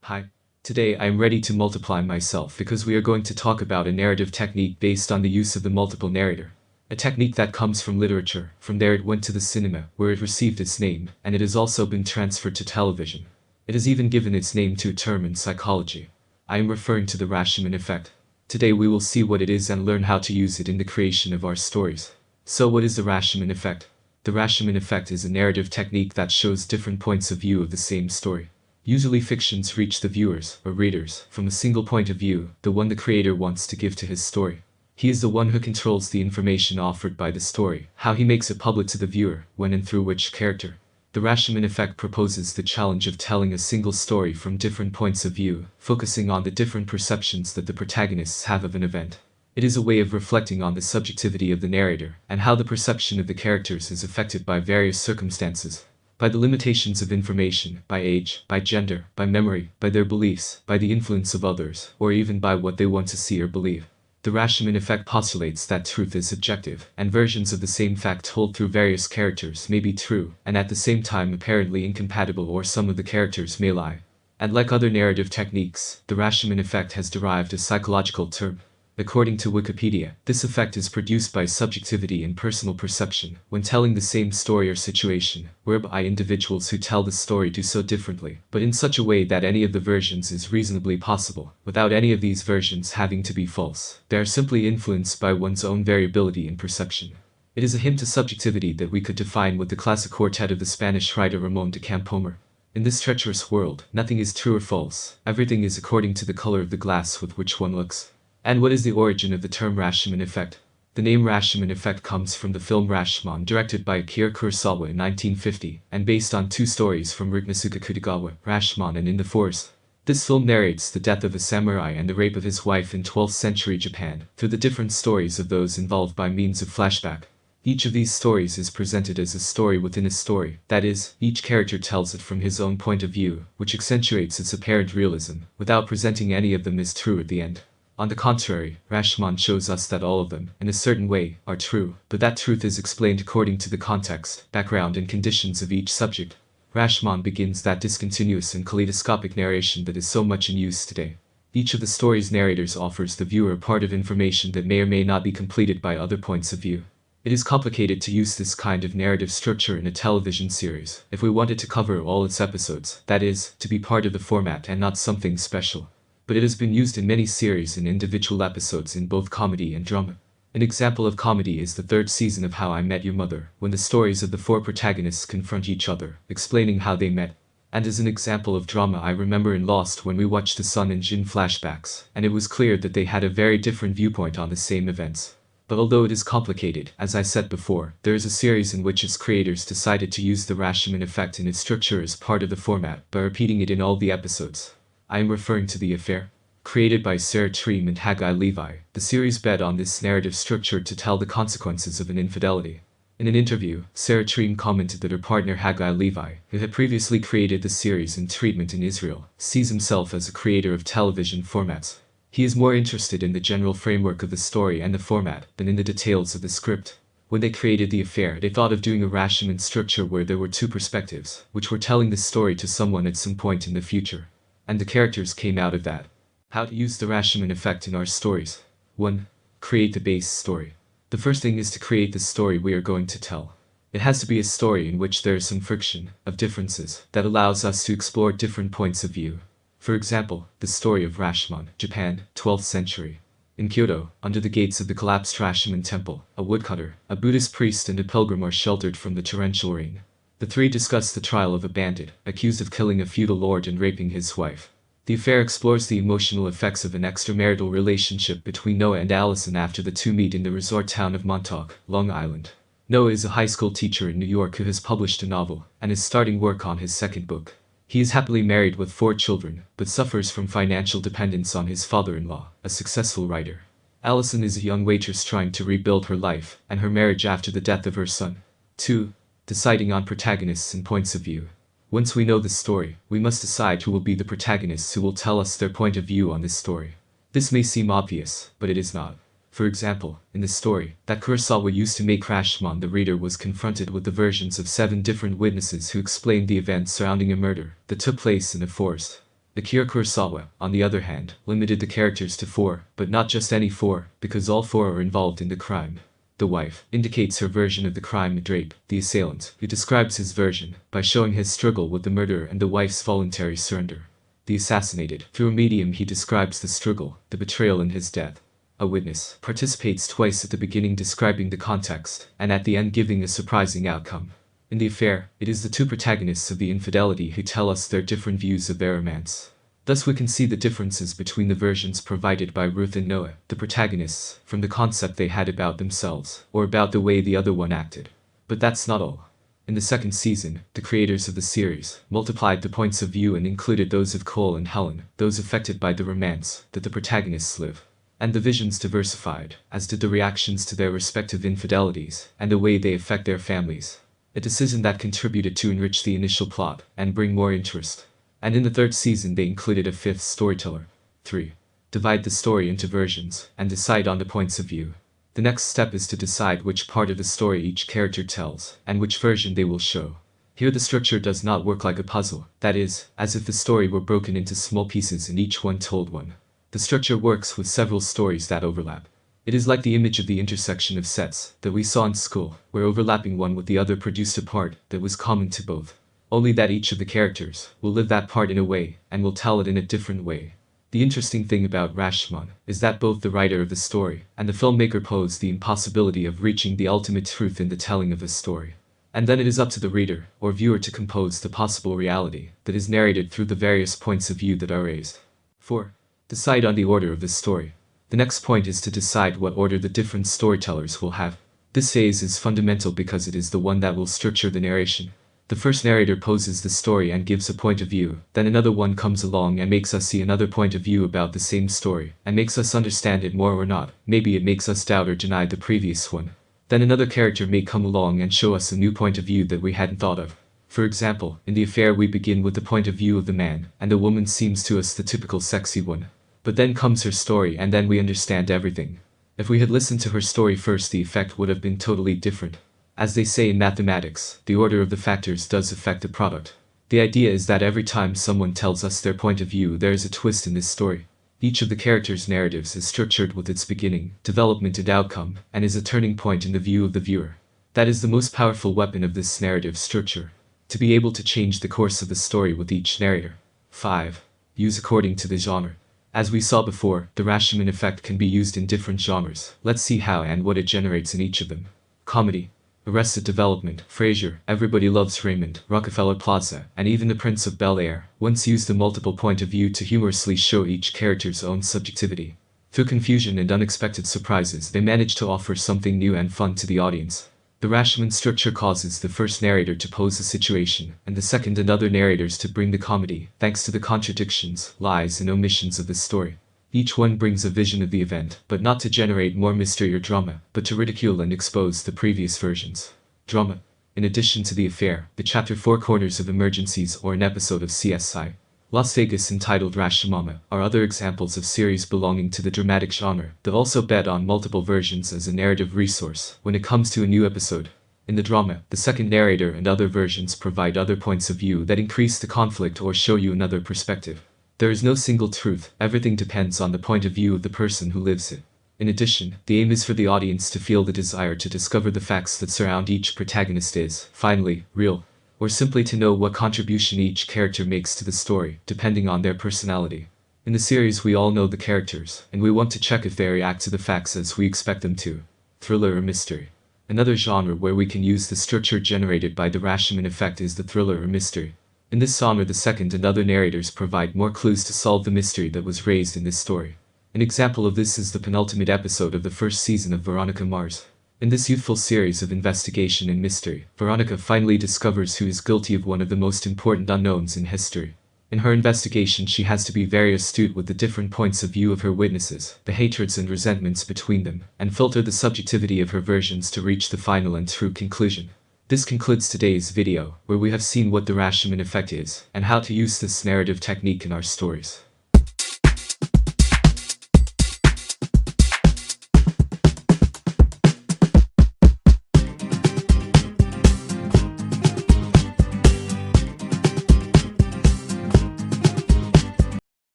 Hi. Today I am ready to multiply myself because we are going to talk about a narrative technique based on the use of the multiple narrator. A technique that comes from literature, from there it went to the cinema, where it received its name, and it has also been transferred to television. It has even given its name to a term in psychology. I am referring to the Rashomon effect. Today we will see what it is and learn how to use it in the creation of our stories. So what is the Rashomon effect? The Rashomon effect is a narrative technique that shows different points of view of the same story. Usually fictions reach the viewers, or readers, from a single point of view, the one the creator wants to give to his story. He is the one who controls the information offered by the story, how he makes it public to the viewer, when and through which character. The Rashomon effect proposes the challenge of telling a single story from different points of view, focusing on the different perceptions that the protagonists have of an event. It is a way of reflecting on the subjectivity of the narrator, and how the perception of the characters is affected by various circumstances. By the limitations of information, by age, by gender, by memory, by their beliefs, by the influence of others, or even by what they want to see or believe. The Rashomon effect postulates that truth is subjective, and versions of the same fact told through various characters may be true, and at the same time apparently incompatible, or some of the characters may lie. And like other narrative techniques, the Rashomon effect has derived a psychological term. According to Wikipedia, this effect is produced by subjectivity and personal perception when telling the same story or situation, whereby individuals who tell the story do so differently, but in such a way that any of the versions is reasonably possible, without any of these versions having to be false. They are simply influenced by one's own variability in perception. It is a hint to subjectivity that we could define with the classic quartet of the Spanish writer Ramon de Campoamor. In this treacherous world, nothing is true or false, everything is according to the color of the glass with which one looks. And what is the origin of the term Rashomon effect? The name Rashomon effect comes from the film Rashomon, directed by Akira Kurosawa in 1950, and based on two stories from Ryunosuke Kitagawa, Rashomon and In the Forest. This film narrates the death of a samurai and the rape of his wife in 12th century Japan, through the different stories of those involved by means of flashback. Each of these stories is presented as a story within a story, that is, each character tells it from his own point of view, which accentuates its apparent realism, without presenting any of them as true at the end. On the contrary, Rashomon shows us that all of them, in a certain way, are true, but that truth is explained according to the context, background and conditions of each subject. Rashomon begins that discontinuous and kaleidoscopic narration that is so much in use today. Each of the story's narrators offers the viewer part of information that may or may not be completed by other points of view. It is complicated to use this kind of narrative structure in a television series, if we wanted to cover all its episodes, that is, to be part of the format and not something special. But it has been used in many series and individual episodes in both comedy and drama. An example of comedy is the third season of How I Met Your Mother, when the stories of the four protagonists confront each other, explaining how they met. And as an example of drama, I remember in Lost when we watched the Sun and Jin flashbacks, and it was clear that they had a very different viewpoint on the same events. But although it is complicated, as I said before, there is a series in which its creators decided to use the Rashomon effect in its structure as part of the format, by repeating it in all the episodes. I am referring to The Affair. Created by Sarah Treem and Haggai Levi, the series bet on this narrative structure to tell the consequences of an infidelity. In an interview, Sarah Treem commented that her partner Haggai Levi, who had previously created the series and treatment in Israel, sees himself as a creator of television formats. He is more interested in the general framework of the story and the format than in the details of the script. When they created The Affair, they thought of doing a Rashomon structure where there were two perspectives, which were telling the story to someone at some point in the future. And the characters came out of that. How to use the Rashomon effect in our stories. 1. Create the base story. The first thing is to create the story we are going to tell. It has to be a story in which there is some friction, of differences, that allows us to explore different points of view. For example, the story of Rashomon, Japan, 12th century. In Kyoto, under the gates of the collapsed Rashomon temple, a woodcutter, a Buddhist priest and a pilgrim are sheltered from the torrential rain. The three discuss the trial of a bandit, accused of killing a feudal lord and raping his wife. The affair explores the emotional effects of an extramarital relationship between Noah and Allison after the two meet in the resort town of Montauk, Long Island. Noah is a high school teacher in New York who has published a novel, and is starting work on his second book. He is happily married with 4 children, but suffers from financial dependence on his father-in-law, a successful writer. Allison is a young waitress trying to rebuild her life, and her marriage after the death of her son. 2. Deciding on protagonists and points of view. Once we know the story, we must decide who will be the protagonists who will tell us their point of view on this story. This may seem obvious, but it is not. For example, in the story that Kurosawa used to make Rashomon, the reader was confronted with the versions of 7 different witnesses who explained the events surrounding a murder that took place in a forest. Akira Kurosawa, on the other hand, limited the characters to 4, but not just any 4, because all 4 are involved in the crime. The wife indicates her version of the crime. Drape, the assailant, who describes his version by showing his struggle with the murder and the wife's voluntary surrender. The assassinated, through a medium, he describes the struggle, the betrayal, and his death. A witness participates twice, at the beginning describing the context, and at the end giving a surprising outcome. In the affair, it is the 2 protagonists of the infidelity who tell us their different views of their romance. Thus we can see the differences between the versions provided by Ruth and Noah, the protagonists, from the concept they had about themselves, or about the way the other one acted. But that's not all. In the second season, the creators of the series multiplied the points of view and included those of Cole and Helen, those affected by the romance that the protagonists live. And the visions diversified, as did the reactions to their respective infidelities, and the way they affect their families. A decision that contributed to enrich the initial plot, and bring more interest. And in the third season they included a 5th storyteller. 3. Divide the story into versions, and decide on the points of view. The next step is to decide which part of the story each character tells, and which version they will show. Here the structure does not work like a puzzle, that is, as if the story were broken into small pieces and each one told one. The structure works with several stories that overlap. It is like the image of the intersection of sets that we saw in school, where overlapping one with the other produced a part that was common to both. Only that each of the characters will live that part in a way, and will tell it in a different way. The interesting thing about Rashomon is that both the writer of the story and the filmmaker pose the impossibility of reaching the ultimate truth in the telling of a story. And then it is up to the reader or viewer to compose the possible reality that is narrated through the various points of view that are raised. 4. Decide on the order of the story. The next point is to decide what order the different storytellers will have. This phase is fundamental because it is the one that will structure the narration. The first narrator poses the story and gives a point of view, then another one comes along and makes us see another point of view about the same story, and makes us understand it more or not. Maybe it makes us doubt or deny the previous one. Then another character may come along and show us a new point of view that we hadn't thought of. For example, in the affair we begin with the point of view of the man, and the woman seems to us the typical sexy one. But then comes her story and then we understand everything. If we had listened to her story first, the effect would have been totally different. As they say in mathematics, the order of the factors does affect the product. The idea is that every time someone tells us their point of view, there is a twist in this story. Each of the characters' narratives is structured with its beginning, development and outcome, and is a turning point in the view of the viewer. That is the most powerful weapon of this narrative structure. To be able to change the course of the story with each narrator. 5. Use according to the genre. As we saw before, the Rashomon effect can be used in different genres. Let's see how and what it generates in each of them. Comedy. Arrested Development, Frasier, Everybody Loves Raymond, Rockefeller Plaza, and even The Prince of Bel-Air once used a multiple point of view to humorously show each character's own subjectivity. Through confusion and unexpected surprises, they manage to offer something new and fun to the audience. The Rashman structure causes the first narrator to pose a situation, and the second and other narrators to bring the comedy, thanks to the contradictions, lies, and omissions of the story. Each one brings a vision of the event, but not to generate more mystery or drama, but to ridicule and expose the previous versions. Drama. In addition to the affair, the chapter 4 Corners of Emergencies or an episode of CSI Las Vegas entitled Rashomon are other examples of series belonging to the dramatic genre that also bet on multiple versions as a narrative resource when it comes to a new episode. In the drama, the second narrator and other versions provide other points of view that increase the conflict or show you another perspective. There is no single truth, everything depends on the point of view of the person who lives it. In addition, the aim is for the audience to feel the desire to discover the facts that surround each protagonist is, finally, real. Or simply to know what contribution each character makes to the story, depending on their personality. In the series we all know the characters, and we want to check if they react to the facts as we expect them to. Thriller or mystery. Another genre where we can use the structure generated by the Rashomon effect is the thriller or mystery. In this genre the second and other narrators provide more clues to solve the mystery that was raised in this story. An example of this is the penultimate episode of the first season of Veronica Mars. In this youthful series of investigation and mystery, Veronica finally discovers who is guilty of one of the most important unknowns in history. In her investigation she has to be very astute with the different points of view of her witnesses, the hatreds and resentments between them, and filter the subjectivity of her versions to reach the final and true conclusion. This concludes today's video, where we have seen what the Rashomon effect is, and how to use this narrative technique in our stories.